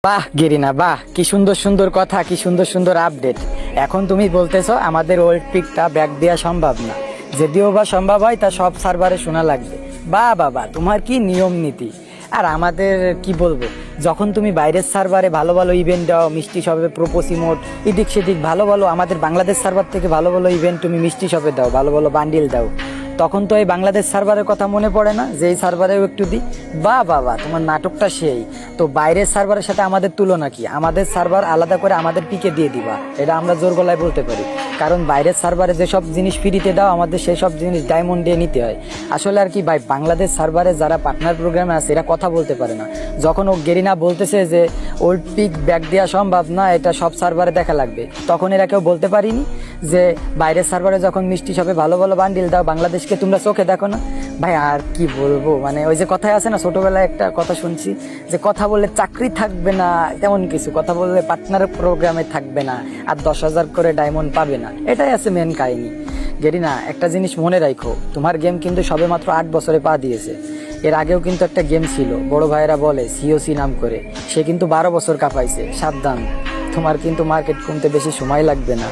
বাহ গেরিনা, বাহ, কি সুন্দর সুন্দর কথা, কি সুন্দর সুন্দর আপডেট। এখন তুমি বলতেছো আমাদের ওল্ড পিকটা ব্যাক দেওয়া সম্ভব না, যদিও বা সম্ভব হয় তা সব সার্ভারে শোনা লাগবে। বাহ বাবা, তোমার কি নিয়ম নীতি। আর আমাদের কি বলবো, যখন তুমি বাইরের সার্ভারে ভালো ভালো ইভেন্ট দাও, মিষ্টি শপে প্রোপোস ইমোট এদিক সেদিক ভালো ভালো, আমাদের বাংলাদেশ সার্ভার থেকে ভালো ভালো ইভেন্ট তুমি মিষ্টি শপে দাও, ভালো ভালো বান্ডিল দাও, তখন তো এই বাংলাদেশ সার্ভারের কথা মনে পড়ে না যে এই সার্ভারেও একটু দিই। বাহ বাবা, তোমার নাটকটা সেই। তো বাইরের সার্ভারের সাথে আমাদের তুলনা কি? আমাদের সার্ভার আলাদা করে আমাদের পিকে দিয়ে দিবা, এটা আমরা জোর গলায় বলতে পারি। কারণ বাইরের সার্ভারে যেসব জিনিস ফ্রিতে দাও, আমাদের সেই সব জিনিস ডায়মন্ড দিয়ে নিতে হয়। আসলে আর কি ভাই, বাংলাদেশ সার্ভারে যারা পার্টনার প্রোগ্রামে আছে এরা কথা বলতে পারে না। যখন ও গেরিনা বলতেছে যে ওল্ড পিক ব্যাক দেওয়া সম্ভব না, এটা সব সার্ভারে দেখা লাগবে, তখন এরা কেউ বলতে পারিনি যে বাইরের সার্ভারে যখন মিষ্টি শপে ভালো ভালো বান্ডিল দাও, বাংলাদেশকে তোমরা চোখে দেখো না। ভাই আর কি বলবো, মানে ওই যে কথায় আছে না, ছোটবেলায় একটা কথা শুনছি যে কথা বললে চাকরি থাকবে না, তেমন কিছু কথা বললে পার্টনার প্রোগ্রামে থাকবে না, আর 10,000 করে ডায়মন্ড পাবে না, এটাই আছে মেন কাহিনী। গেরিনা, একটা জিনিস মনে রাখো, তোমার গেম কিন্তু সবে মাত্র 8 বছরে পা দিয়েছে। এর আগেও কিন্তু একটা গেম ছিল, বড় ভাইয়েরা বলে সিওসি নাম করে, সে কিন্তু 12 বছর কাঁপাইছে। সাবধান, তোমার কিন্তু মার্কেট কমতে বেশি সময় লাগবে না।